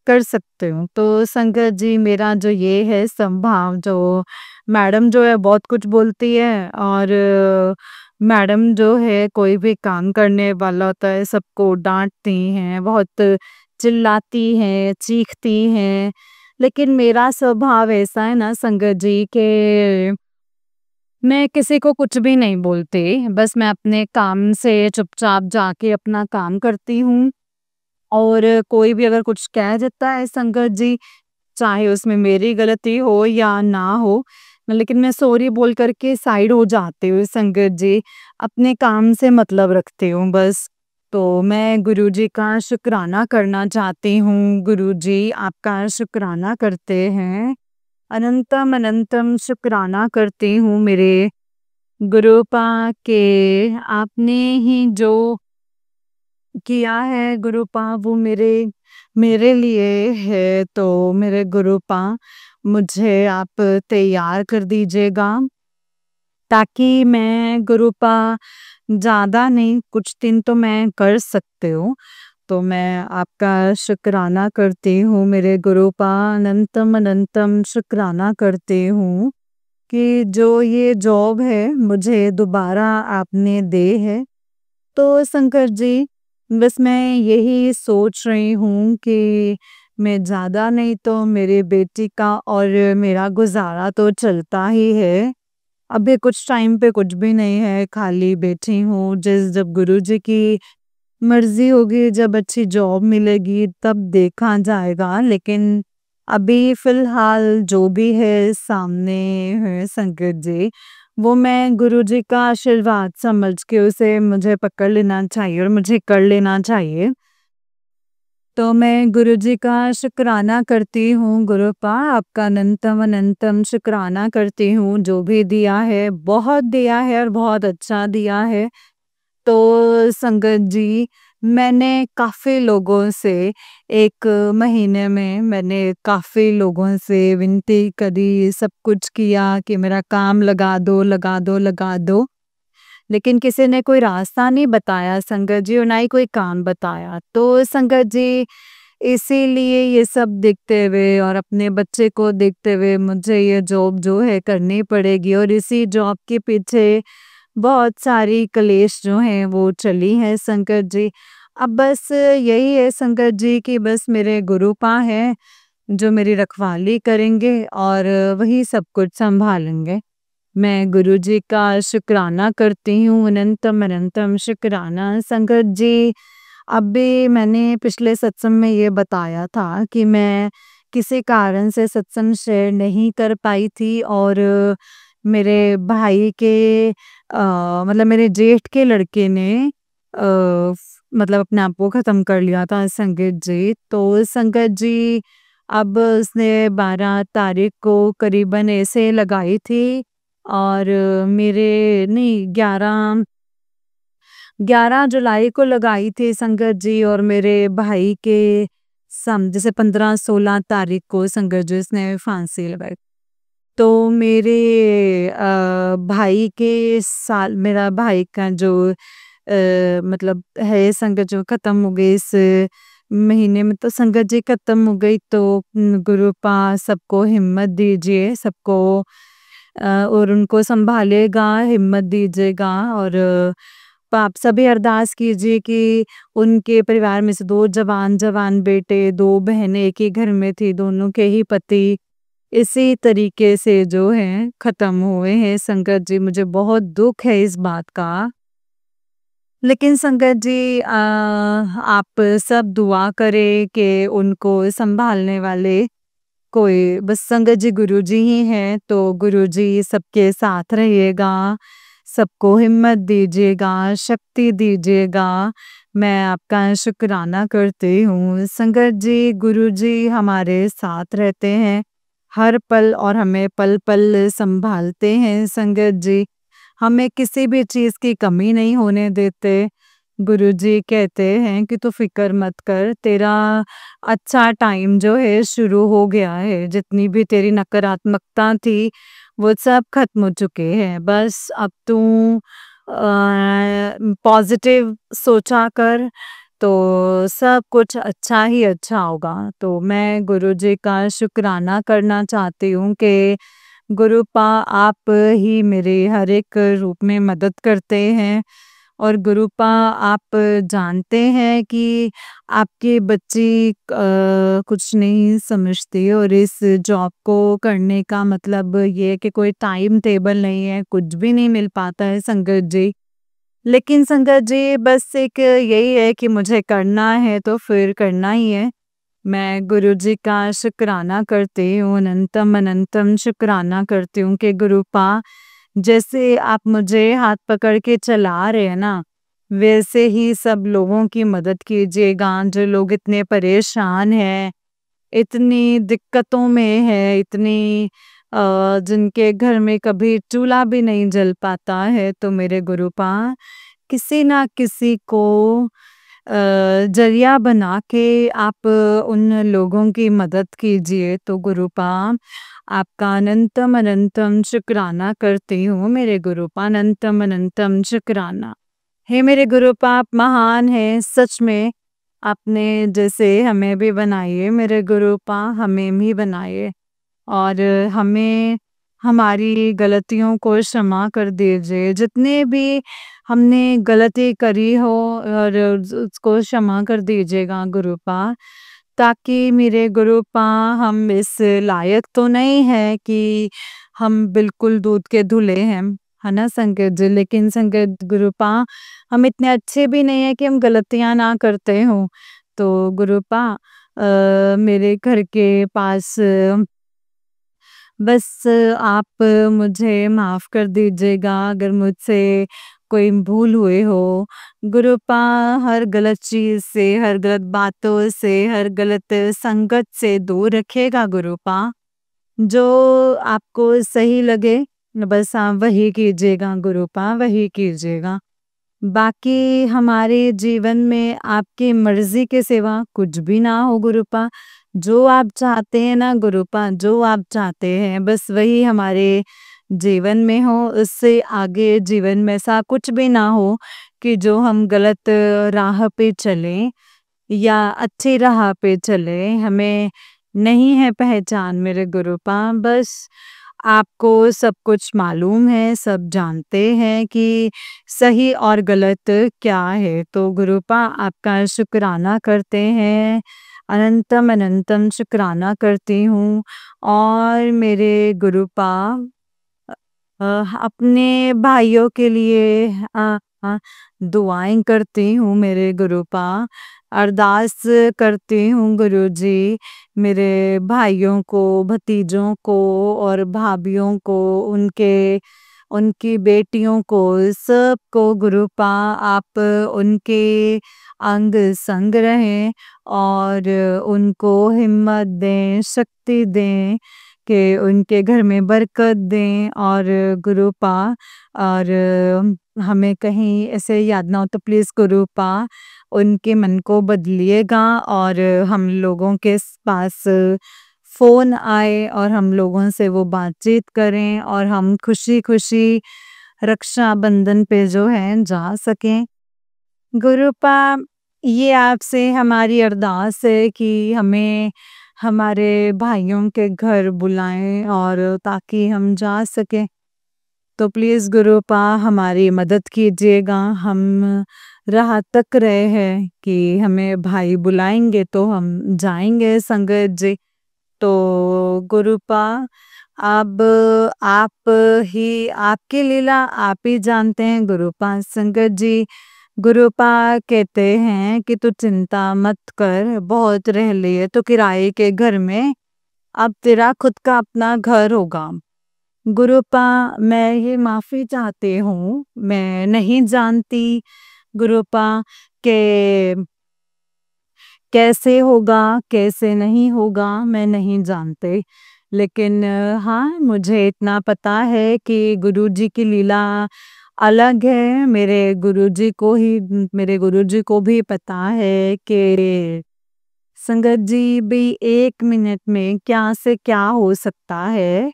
कर सकती हूँ। तो संगत जी, मेरा जो ये है स्वभाव, जो मैडम जो है बहुत कुछ बोलती है, और मैडम जो है कोई भी काम करने वाला होता है सबको डाँटती हैं, बहुत चिल्लाती हैं, चीखती हैं। लेकिन मेरा स्वभाव ऐसा है ना संगत जी कि मैं किसी को कुछ भी नहीं बोलती, बस मैं अपने काम से चुपचाप जाके अपना काम करती हूँ। और कोई भी अगर कुछ कह देता है संगत जी, चाहे उसमें मेरी गलती हो या ना हो, लेकिन मैं सॉरी बोल कर के साइड हो जाती हूँ संगत जी, अपने काम से मतलब रखती हूँ बस। तो मैं गुरुजी का शुक्राना करना चाहती हूँ, गुरुजी आपका शुक्राना करते हैं, अनंतम अनंतम शुक्राना करती हूँ मेरे गुरुपा के, आपने ही जो किया है गुरुपा वो मेरे मेरे लिए है। तो मेरे गुरुपा, मुझे आप तैयार कर दीजिएगा, ताकि मैं गुरुपा ज़्यादा नहीं, कुछ दिन तो मैं कर सकती हूँ। तो मैं आपका शुक्राना करती हूँ मेरे गुरुपा, अनंतम अनंतम शुक्राना करती हूँ कि जो ये जॉब है मुझे दोबारा आपने दे है। तो शंकर जी, बस मैं यही सोच रही हूँ कि मैं ज़्यादा नहीं तो मेरी बेटी का और मेरा गुज़ारा तो चलता ही है। अभी कुछ टाइम पे कुछ भी नहीं है, खाली बैठी हूँ। जब गुरुजी की मर्ज़ी होगी, जब अच्छी जॉब मिलेगी तब देखा जाएगा। लेकिन अभी फ़िलहाल जो भी है सामने है संकट जी, वो मैं गुरुजी का आशीर्वाद समझ के उसे मुझे पकड़ लेना चाहिए और मुझे कर लेना चाहिए। तो मैं गुरुजी का शुक्राना करती हूँ गुरुपा, आपका अनंतम अनंतम शुक्राना करती हूँ, जो भी दिया है बहुत दिया है और बहुत अच्छा दिया है। तो संगत जी, मैंने काफ़ी लोगों से 1 महीने में मैंने काफ़ी लोगों से विनती करी, सब कुछ किया कि मेरा काम लगा दो, लगा दो, लगा दो। लेकिन किसी ने कोई रास्ता नहीं बताया संगत जी, और ना ही कोई काम बताया। तो संगत जी, इसीलिए ये सब देखते हुए और अपने बच्चे को देखते हुए मुझे ये जॉब जो है करनी पड़ेगी, और इसी जॉब के पीछे बहुत सारी कलेश जो हैं वो चली हैं संकट जी। अब बस यही है संकट जी कि बस मेरे गुरुपा हैं जो मेरी रखवाली करेंगे और वही सब कुछ सँभालेंगे। मैं गुरुजी का शुक्राना करती हूँ, अनंतम अनंतम शुक्राना। संकट जी, अभी मैंने पिछले सत्संग में ये बताया था कि मैं किसी कारण से सत्संग शेयर नहीं कर पाई थी, और मेरे भाई के मतलब मेरे जेठ के लड़के ने मतलब अपने आप को ख़त्म कर लिया था संगत जी। तो संगत जी, अब उसने 12 तारीख को करीबन ऐसे लगाई थी, और मेरे नहीं 11 जुलाई को लगाई थी संगत जी, और मेरे भाई के जैसे 15-16 तारीख को संगत जी उसने फांसी लगाई। तो मेरे भाई के साल मेरा भाई का जो मतलब है संगत जो ख़त्म हो गई इस महीने में तो संगत जी खत्म हो गई, तो गुरुपा सबको हिम्मत दीजिए, सबको और उनको सँभालिएगा, हिम्मत दीजिएगा। और आप सभी अरदास कीजिए कि उनके परिवार में से 2 जवान बेटे, 2 बहनें एक ही घर में थी, दोनों के ही पति इसी तरीके से जो हैं ख़त्म हुए हैं। संगत जी, मुझे बहुत दुःख है इस बात का। लेकिन संगत जी, आप सब दुआ करें कि उनको सँभालने वाले कोई बस संगत जी गुरुजी ही हैं, तो गुरुजी सबके साथ रहिएगा, सबको हिम्मत दीजिएगा, शक्ति दीजिएगा। मैं आपका शुक्राना करती हूँ। संगत जी, गुरुजी हमारे साथ रहते हैं हर पल और हमें पल-पल सँभालते हैं संगत जी। हमें किसी भी चीज़ की कमी नहीं होने देते। गुरुजी कहते हैं कि तू फ़िक्र मत कर, तेरा अच्छा टाइम जो है शुरू हो गया है। जितनी भी तेरी नकारात्मकता थी, वो सब ख़त्म हो चुके हैं। बस अब तू पॉज़िटिव सोचा कर, तो सब कुछ अच्छा ही अच्छा होगा। तो मैं गुरुजी का शुक्राना करना चाहती हूँ कि गुरुपा आप ही मेरे हर एक रूप में मदद करते हैं। और गुरुपा, आप जानते हैं कि आपकी बच्ची कुछ नहीं समझती, और इस जॉब को करने का मतलब ये है कि कोई टाइम टेबल नहीं है, कुछ भी नहीं मिल पाता है संगत जी। लेकिन संगत जी, बस एक यही है कि मुझे करना है तो फिर करना ही है। मैं गुरुजी का शुक्राना करती हूँ, अनंतम शुक्राना करती हूँ कि गुरुपा, जैसे आप मुझे हाथ पकड़ के चला रहे हैं ना, वैसे ही सब लोगों की मदद कीजिएगा जो लोग इतने परेशान हैं, इतनी दिक्कतों में है, इतनी जिनके घर में कभी चूल्हा भी नहीं जल पाता है, तो मेरे गुरुपा किसी ना किसी को ज़रिया बना के आप उन लोगों की मदद कीजिए। तो गुरुपा, आपका अनंतम शुक्राना करती हूँ मेरे गुरुपा, अनंतम शुक्राना। हे मेरे गुरुपा, आप महान हैं सच में। आपने जैसे हमें भी बनाइए मेरे गुरुपा, हमें भी बनाइए, और हमें हमारी गलतियों को क्षमा कर दीजिए। जितने भी हमने गलती करी हो, और उसको क्षमा कर दीजिएगा गुरुपा, ताकि मेरे गुरुपा, हम इस लायक तो नहीं है कि हम बिल्कुल दूध के धुले हैं, है ना संगत जी? लेकिन संगत गुरुपा, हम इतने अच्छे भी नहीं है कि हम गलतियाँ ना करते हों। तो गुरुपा, मेरे घर के पास बस आप मुझे माफ़ कर दीजिएगा अगर मुझसे कोई भूल हुई हो। गुरुपा, हर गलत चीज़ से, हर गलत बातों से, हर गलत संगत से दूर रखिएगा गुरुपा। जो आपको सही लगे, बस आप वही कीजिएगा गुरुपा, वही कीजिएगा। बाकी हमारे जीवन में आपकी मर्ज़ी के सिवा कुछ भी ना हो गुरुपा। जो आप चाहते हैं ना गुरुपा, जो आप चाहते हैं बस वही हमारे जीवन में हो। उससे आगे जीवन में ऐसा कुछ भी ना हो कि जो हम गलत राह पे चलें या अच्छी राह पे चलें। हमें नहीं है पहचान मेरे गुरुपा, बस आपको सब कुछ मालूम है, सब जानते हैं कि सही और गलत क्या है। तो गुरुपा, आपका शुक्राना करते हैं, अनंतम शुक्राना करती हूँ। और मेरे गुरुपा, अ, अपने भाइयों के लिए दुआएँ करती हूँ मेरे गुरुपा, अरदास करती हूँ गुरुजी, मेरे भाइयों को, भतीजों को और भाभियों को, उनके उनकी बेटियों को, सबको गुरुपा, आप उनके अंग संग रहें और उनको हिम्मत दें, शक्ति दें कि उनके घर में बरकत दें। और गुरुपा, और हमें कहीं ऐसे याद ना हो तो प्लीज़ गुरुपा, उनके मन को बदलिएगा और हम लोगों के पास फ़ोन आए और हम लोगों से वो बातचीत करें और हम खुशी-खुशी रक्षाबंधन पे जो है जा सकें। गुरुपा, ये आपसे हमारी अरदास है कि हमें हमारे भाइयों के घर बुलाएं और ताकि हम जा सकें। तो प्लीज़ गुरुपा हमारी मदद कीजिएगा। हम राह तक रहे हैं कि हमें भाई बुलाएंगे तो हम जाएंगे संगत जी। तो गुरुपा अब आप ही आपकी लीला आप ही जानते हैं गुरुपा। संगत जी गुरुपा कहते हैं कि तू चिंता मत कर, बहुत रह लिए तो किराए के घर में अब तेरा खुद का अपना घर होगा। गुरुपा मैं ये माफ़ी चाहती हूँ, मैं नहीं जानती गुरुपा के कैसे होगा, कैसे नहीं होगा, मैं नहीं जानते। लेकिन हाँ, मुझे इतना पता है कि गुरुजी की लीला अलग है। मेरे गुरुजी को भी पता है कि संगत जी भी 1 मिनट में क्या से क्या हो सकता है।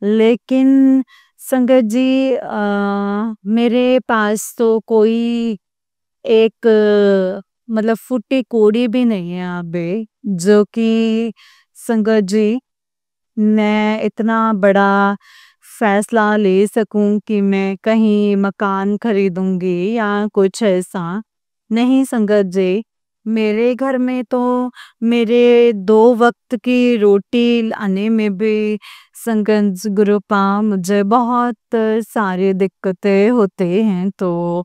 लेकिन संगत जी मेरे पास तो कोई एक मतलब फूटी कोड़ी भी नहीं है अभी, जो कि संगत जी मैं इतना बड़ा फैसला ले सकूं कि मैं कहीं मकान खरीदूंगी या कुछ ऐसा। नहीं संगत जी, मेरे घर में तो मेरे 2 वक्त की रोटी लाने में भी संगत गुरुपा मुझे बहुत सारी दिक्कतें होते हैं। तो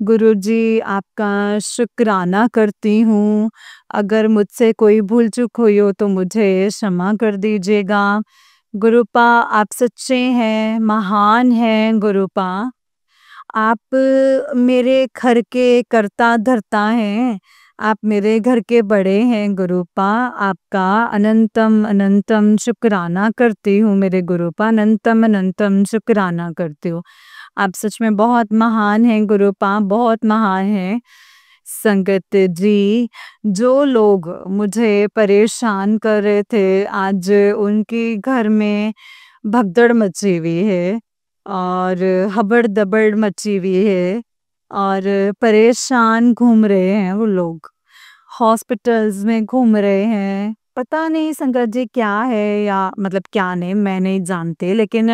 गुरुजी आपका शुक्राना करती हूँ। अगर मुझसे कोई भूल चूक हुई हो तो मुझे क्षमा कर दीजिएगा। गुरुपा आप सच्चे हैं, महान हैं गुरुपा। आप मेरे घर के कर्ता धर्ता हैं। आप मेरे घर के बड़े हैं गुरुपा। आपका अनंतम अनंतम शुक्राना करती हूँ मेरे गुरुपा। अनंतम अनंतम शुक्राना करती हूँ। आप सच में बहुत महान हैं गुरुपा, बहुत महान हैं। संगत जी, जो लोग मुझे परेशान कर रहे थे, आज उनके घर में भगदड़ मची हुई है और हबड़-दबड़ मची हुई है और परेशान घूम रहे हैं वो लोग। हॉस्पिटल्स में घूम रहे हैं। पता नहीं संगत जी क्या है या मतलब क्या नहीं, मैं नहीं जानती। लेकिन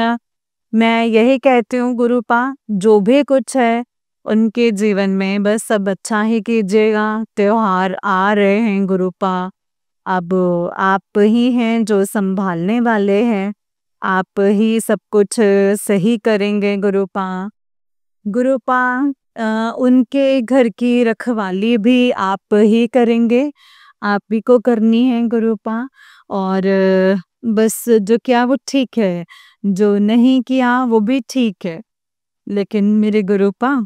मैं यही कहती हूँ गुरुपा, जो भी कुछ है उनके जीवन में बस सब अच्छा ही कीजिएगा। त्योहार आ रहे हैं गुरुपा, अब आप ही हैं जो संभालने वाले हैं। आप ही सब कुछ सही करेंगे गुरुपा। गुरुपा उनके घर की रखवाली भी आप ही करेंगे। आप ही को करनी है गुरुपा। और बस जो किया वो ठीक है, जो नहीं किया वो भी ठीक है। लेकिन मेरे गुरुपा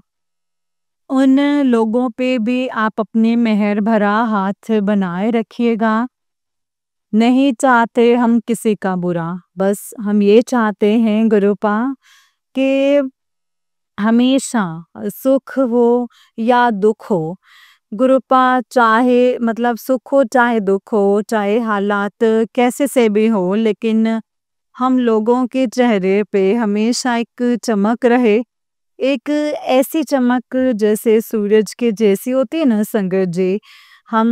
उन लोगों पे भी आप अपने मेहर भरा हाथ बनाए रखिएगा। नहीं चाहते हम किसी का बुरा, बस हम ये चाहते हैं गुरुपा कि हमेशा सुख हो या दुख हो, गुरुपा चाहे मतलब सुख हो चाहे दुख हो, चाहे हालात कैसे से भी हो, लेकिन हम लोगों के चेहरे पे हमेशा एक चमक रहे। एक ऐसी चमक जैसे सूरज के जैसी होती है ना संगत जी। हम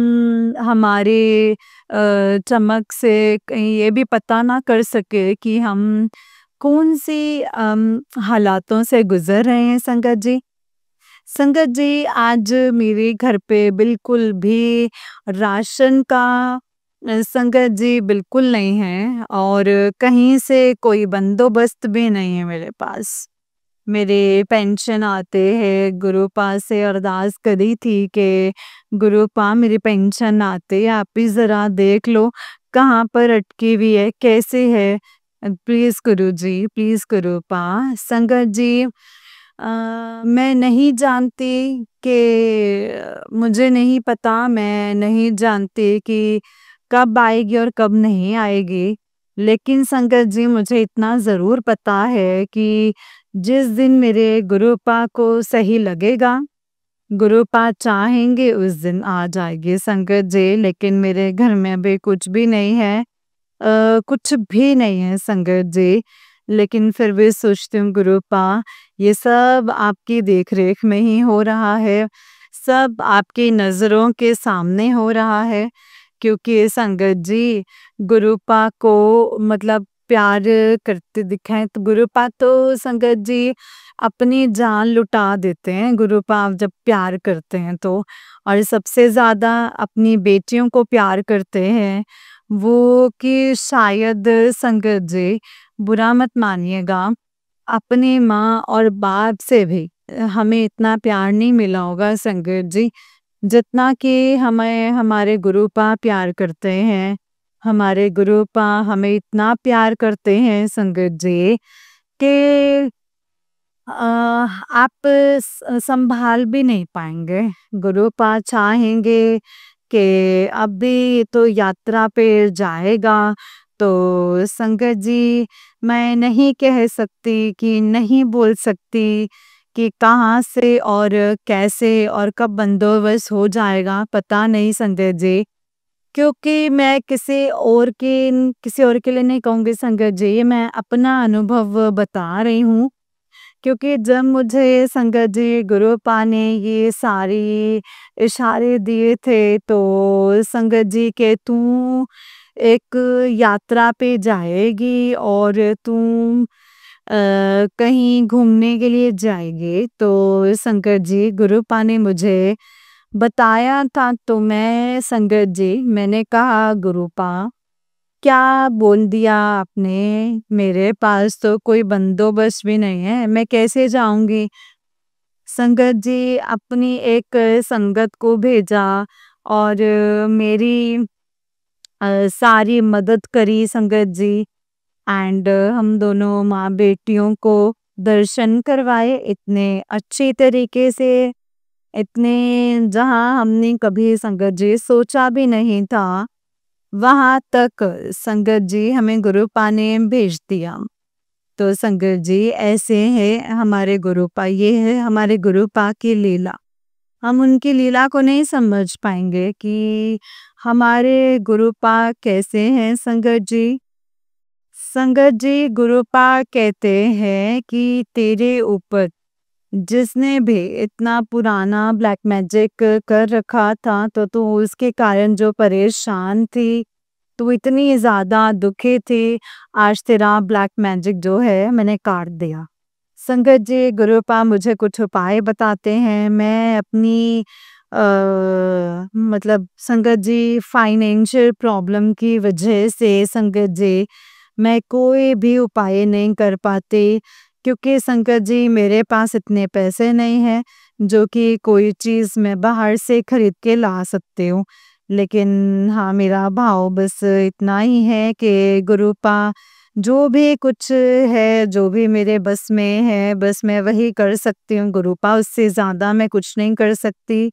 हमारे चमक से कहीं ये भी पता ना कर सके कि हम कौन सी हालातों से गुजर रहे हैं संगत जी। संगत जी आज मेरे घर पे बिल्कुल भी राशन का संगत जी बिल्कुल नहीं है और कहीं से कोई बंदोबस्त भी नहीं है मेरे पास। मेरे पेंशन आते हैं, गुरुपा से अरदास करी थी कि गुरुपा मेरी पेंशन आते आप भी ज़रा देख लो कहाँ पर अटकी हुई है, कैसे है। Please Guruji, please गुरुपा। संगत जी मैं नहीं जानती कि मुझे नहीं पता, मैं नहीं जानती कि कब आएगी और कब नहीं आएगी। लेकिन संगत जी मुझे इतना ज़रूर पता है कि जिस दिन मेरे गुरुपा को सही लगेगा, गुरुपा चाहेंगे उस दिन आ जाएगी संगत जी। लेकिन मेरे घर में अभी कुछ भी नहीं है, कुछ भी नहीं है संगत जी। लेकिन फिर भी सोचती हूँ गुरुपा ये सब आपकी देख रेख में ही हो रहा है। सब आपकी नज़रों के सामने हो रहा है, क्योंकि संगत जी गुरुपा को मतलब प्यार करते दिखाएं तो गुरुपा तो संगत जी अपनी जान लुटा देते हैं। गुरुपा जब प्यार करते हैं तो, और सबसे ज़्यादा अपनी बेटियों को प्यार करते हैं वो, कि शायद संगत जी बुरा मत मानिएगा, अपनी माँ और बाप से भी हमें इतना प्यार नहीं मिला होगा संगत जी, जितना कि हमें हमारे गुरुपा प्यार करते हैं। हमारे गुरुपा हमें इतना प्यार करते हैं संगत जी कि आप संभाल भी नहीं पाएंगे। गुरुपा चाहेंगे कि अभी तो यात्रा पे जाएगा, तो संगत जी मैं नहीं कह सकती कि नहीं बोल सकती कि कहाँ से और कैसे और कब बंदोबस्त हो जाएगा, पता नहीं संगत जी। क्योंकि मैं किसी और के लिए नहीं कहूँगी संगत जी, ये मैं अपना अनुभव बता रही हूँ। क्योंकि जब मुझे संगत जी गुरुपा ने ये सारी इशारे दिए थे, तो संगत जी के तू एक यात्रा पे जाएगी और तू कहीं घूमने के लिए जाएगी, तो संगत जी गुरुपा ने मुझे बताया था। तो मैं संगत जी मैंने कहा गुरुपा क्या बोल दिया आपने, मेरे पास तो कोई बंदोबस्त भी नहीं है, मैं कैसे जाऊंगी। संगत जी अपनी एक संगत को भेजा और मेरी सारी मदद करी संगत जी। एंड हम दोनों माँ बेटियों को दर्शन करवाए इतने अच्छी तरीके से, इतने जहाँ हमने कभी संगत जी सोचा भी नहीं था, वहाँ तक संगत जी हमें गुरुपा ने भेज दिया। तो संगत जी ऐसे है हमारे गुरुपा, ये है हमारे गुरुपा की लीला। हम उनकी लीला को नहीं समझ पाएंगे कि हमारे गुरुपा कैसे हैं संगत जी। संगत जी गुरुपा कहते हैं कि तेरे ऊपर जिसने भी इतना पुराना ब्लैक मैजिक कर रखा था, तो तू उसके कारण जो परेशान थी, तू इतनी ज़्यादा दुखी थी, आज तेरा ब्लैक मैजिक जो है मैंने काट दिया। संगत जी गुरुपा मुझे कुछ उपाय बताते हैं। मैं अपनी मतलब संगत जी फाइनेंशियल प्रॉब्लम की वजह से संगत जी मैं कोई भी उपाय नहीं कर पाती, क्योंकि संगत जी मेरे पास इतने पैसे नहीं हैं जो कि कोई चीज़ मैं बाहर से खरीद के ला सकती हूँ। लेकिन हाँ, मेरा भाव बस इतना ही है कि गुरुपा जो भी कुछ है, जो भी मेरे बस में है, बस मैं वही कर सकती हूँ गुरुपा, उससे ज़्यादा मैं कुछ नहीं कर सकती।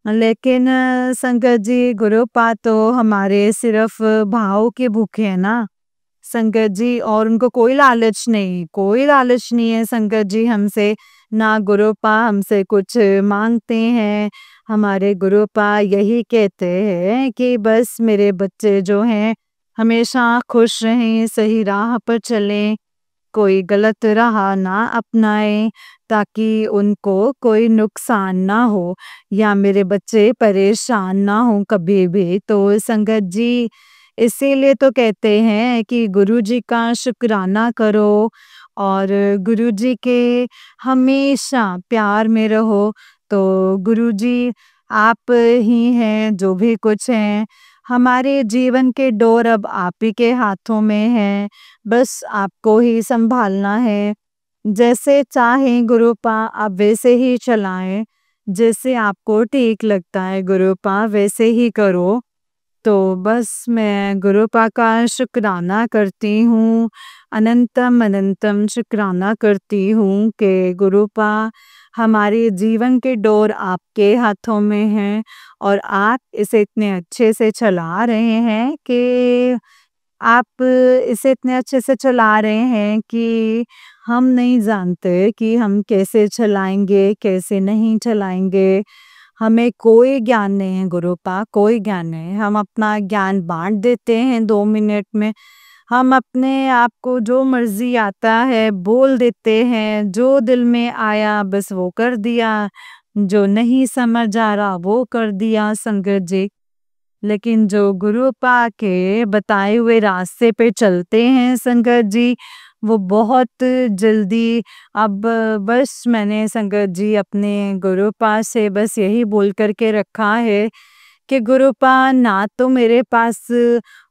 लेकिन संगत जी गुरुपा तो हमारे सिर्फ भाव के भूखे हैं ना संगत जी, और उनको कोई लालच नहीं है संगत जी हमसे, ना गुरुपा हमसे कुछ मांगते हैं। हमारे गुरुपा यही कहते हैं कि बस मेरे बच्चे जो हैं हमेशा खुश रहें, सही राह पर चलें, कोई गलत राह ना अपनाएं, ताकि उनको कोई नुकसान ना हो या मेरे बच्चे परेशान ना हो कभी भी। तो संगत जी इसीलिए तो कहते हैं कि गुरुजी का शुक्राना करो और गुरुजी के हमेशा प्यार में रहो। तो गुरुजी आप ही हैं जो भी कुछ हैं, हमारे जीवन के डोर अब आप ही के हाथों में है, बस आपको ही संभालना है। जैसे चाहें गुरुपा आप वैसे ही चलाएं, जैसे आपको ठीक लगता है गुरुपा वैसे ही करो। तो बस मैं गुरुपा का शुक्राना करती हूँ, अनंतम अनंतम शुक्राना करती हूँ कि गुरुपा हमारे जीवन के डोर आपके हाथों में हैं और आप इसे इतने अच्छे से चला रहे हैं कि आप इसे इतने अच्छे से चला रहे हैं कि हम नहीं जानते कि हम कैसे चलाएंगे, कैसे नहीं चलाएंगे। हमें कोई ज्ञान नहीं है गुरुपा, कोई ज्ञान नहीं है। हम अपना ज्ञान बाँट देते हैं 2 मिनट में। हम अपने आप को जो मर्ज़ी आता है बोल देते हैं, जो दिल में आया बस वो कर दिया। जो नहीं समझ आ रहा वो कर दिया संगत जी। लेकिन जो गुरुपा के बताए हुए रास्ते पे चलते हैं संगत जी, वो बहुत जल्दी अब बस मैंने संगत जी अपने गुरुपा से बस यही बोल कर के रखा है कि गुरुपा ना तो मेरे पास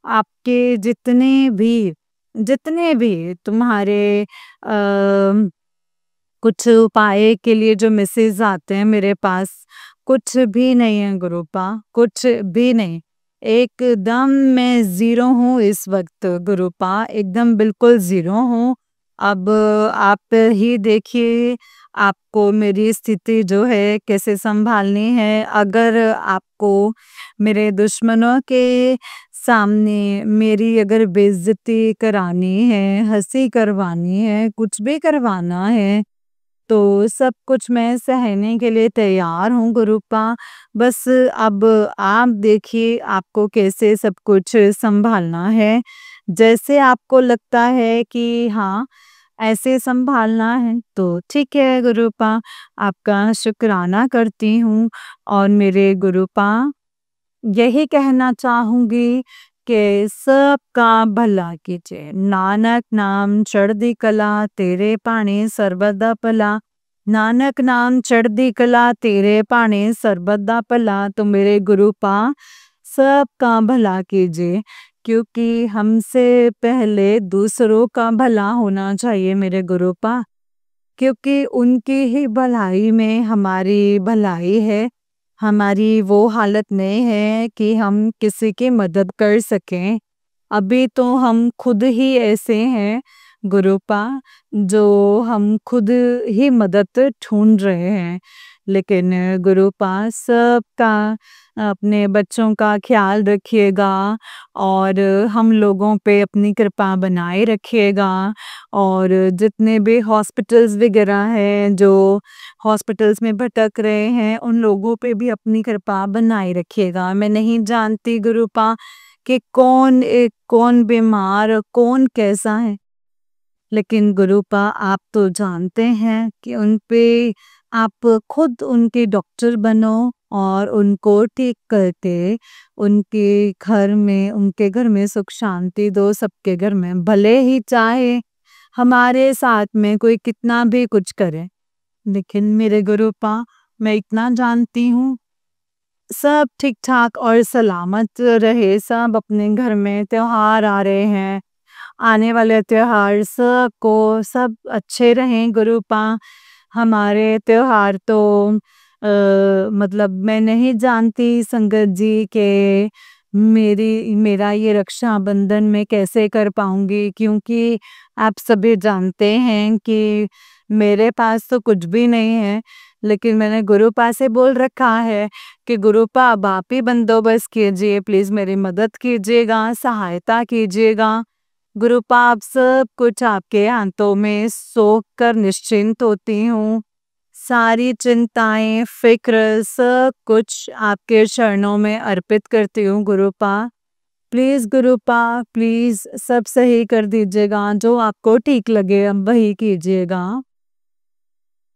आपके जितने भी तुम्हारे कुछ उपाय के लिए जो मैसेज आते हैं मेरे पास, कुछ भी नहीं है गुरुपा, कुछ भी नहीं। एकदम मैं ज़ीरो हूँ इस वक़्त गुरुपा, एकदम बिल्कुल ज़ीरो हूँ। अब आप ही देखिए आपको मेरी स्थिति जो है कैसे सँभालनी है। अगर आपको मेरे दुश्मनों के सामने मेरी अगर बेइज़्ज़ती करानी है, हँसी करवानी है, कुछ भी करवाना है, तो सब कुछ मैं सहने के लिए तैयार हूँ गुरुपा। बस अब आप देखिए आपको कैसे सब कुछ सँभालना है। जैसे आपको लगता है कि हाँ, ऐसे सँभालना है तो ठीक है गुरुपा, आपका शुक्राना करती हूँ। और मेरे गुरुपा यही कहना चाहूँगी कि सबका भला कीजिए। नानक नाम चढ़दी कला तेरे भाणे सर्बदा भला। नानक नाम चढ़दी कला तेरे भाणे सर्बदा भला। तो मेरे गुरुपा सबका भला कीजिए, क्योंकि हमसे पहले दूसरों का भला होना चाहिए मेरे गुरुपा, क्योंकि उनकी ही भलाई में हमारी भलाई है। हमारी वो हालत नहीं है कि हम किसी की मदद कर सकें। अभी तो हम खुद ही ऐसे हैं गुरुपा, जो हम खुद ही मदद ढूँढ रहे हैं। लेकिन गुरुपा सबका अपने बच्चों का ख़्याल रखिएगा और हम लोगों पे अपनी कृपा बनाए रखिएगा। और जितने भी हॉस्पिटल्स वग़ैरह हैं, जो हॉस्पिटल्स में भटक रहे हैं, उन लोगों पे भी अपनी कृपा बनाए रखिएगा। मैं नहीं जानती गुरुपा कि कौन बीमार, कौन कैसा है। लेकिन गुरुपा आप तो जानते हैं कि उन पे आप खुद उनके डॉक्टर बनो और उनको ठीक करके उनके घर में सुख शांति दो, सबके घर में। भले ही चाहे हमारे साथ में कोई कितना भी कुछ करे, लेकिन मेरे गुरुपा मैं इतना जानती हूँ सब ठीक-ठाक और सलामत रहे, सब अपने घर में त्योहार आ रहे हैं। आने वाले त्योहार सब अच्छे रहें गुरुपा। हमारे त्योहार तो मतलब मैं नहीं जानती संगत जी के मेरा ये रक्षाबंधन मैं कैसे कर पाऊँगी, क्योंकि आप सभी जानते हैं कि मेरे पास तो कुछ भी नहीं है। लेकिन मैंने गुरुपा से बोल रखा है कि गुरुपा अब आप ही बंदोबस्त कीजिए, प्लीज़ मेरी मदद कीजिएगा, सहायता कीजिएगा। गुरुपा अब सब कुछ आपके हाथों में सौंप कर निश्चिंत होती हूँ। सारी चिंताएं, फ़िक्र सब कुछ आपके चरणों में अर्पित करती हूँ गुरुपा। प्लीज़ गुरुपा, प्लीज़ सब सही कर दीजिएगा, जो आपको ठीक लगे अब वही कीजिएगा।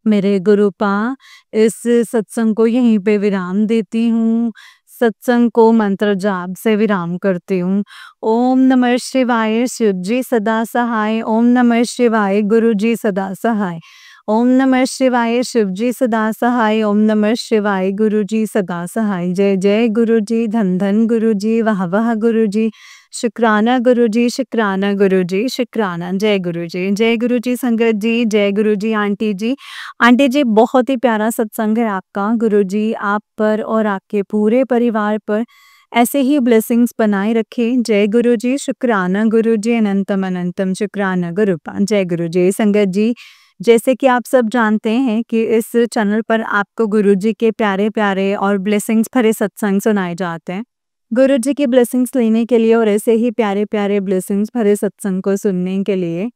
मेरे गुरुपा इस सत्संग को यहीं पे विराम देती हूँ। सत्संग को मंत्र जाप से विराम करती हूँ। ओम नमः शिवाय, शिव जी सदा सहाय। ओम नमः शिवाय, गुरु जी सदा सहाय। ओम नमः शिवाय, शिव जी सदा सहाय। ओम नमः शिवाय, गुरु जी सदा सहाय। जय जय गुरु जी, धन धन गुरु जी, वाह वाह गुरु जी। शुक्राना गुरु जी, शुक्राना गुरु जी, शुक्राना। जय गुरु जी, जय गुरु जी संगत जी, जय गुरु जी आंटी जी। आंटी जी बहुत ही प्यारा सत्संग है आपका। गुरुजी आप पर और आपके पूरे परिवार पर ऐसे ही ब्लेसिंग्स बनाए रखें। जय गुरुजी, शुक्राना गुरुजी, अनंतम अनंतम शुक्राना गुरुपा। जय गुरुजी संगत जी, जैसे कि आप सब जानते हैं कि इस चैनल पर आपको गुरुजी के प्यारे-प्यारे और ब्लेसिंग्स भरे सत्संग सुनाए जाते हैं। गुरुजी की ब्लेसिंग्स लेने के लिए और ऐसे ही प्यारे-प्यारे ब्लेसिंग्स भरे सत्संग को सुनने के लिए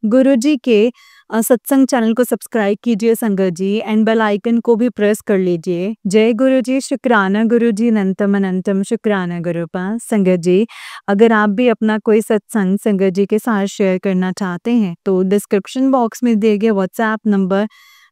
गुरुजी के सत्संग चैनल को सब्सक्राइब कीजिए संगत जी, एंड बेल आइकन को भी प्रेस कर लीजिए। जय गुरुजी, शुक्राना गुरुजी, अनंतम अनंतम शुक्राना गुरुपा। संगत जी, अगर आप भी अपना कोई सत्संग संगत जी के साथ शेयर करना चाहते हैं तो डिस्क्रिप्शन बॉक्स में दिए गए WhatsApp number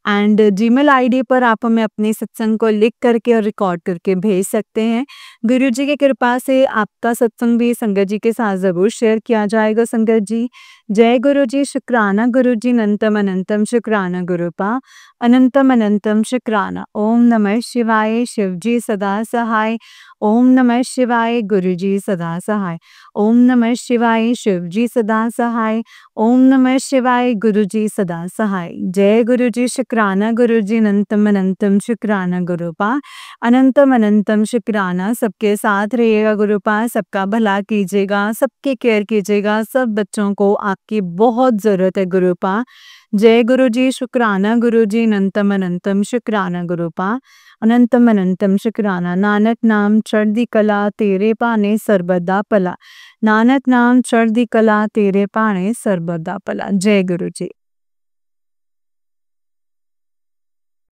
and Gmail ID पर आप हमें अपने सत्संग को लिख करके और रिकॉर्ड करके भेज सकते हैं। गुरु जी की कृपा से आपका सत्संग भी संगत जी के साथ ज़रूर शेयर किया जाएगा संगत जी। जय गुरु जी, शुक्राना गुरु जी, अनंतम अनंतम शुक्राना गुरुपा, अनंतम अनंतम शुक्राना। ओम नमः शिवाय, शिव जी सदा सहाय। ओम नमः शिवाय, गुरु जी सदा सहाय। ओम नमः शिवाय, शिव जी सदा सहाय। ओम नमः शिवाय, गुरु जी सदा सहाय। जय गुरु जी, शुक्राना गुरु जी, अनंतम अनंतम शुक्राना गुरुपा, अनंतम अनंतम शुक्राना। सबके साथ रहिएगा गुरुपा, सबका भला कीजिएगा, सबकी केयर कीजिएगा, सब बच्चों को आपकी बहुत ज़रूरत है गुरुपा। जय गुरु जी, शुक्राना गुरु जी, अनंतम अनंतम शुक्राना गुरुपा, अनंतम अनंतम शुक्राना। नानक नाम चढ़दी कला तेरे भाने सर्बदा भला, नानक नाम चढ़दी कला तेरे भाने सर्बदा भला। जय गुरु जी।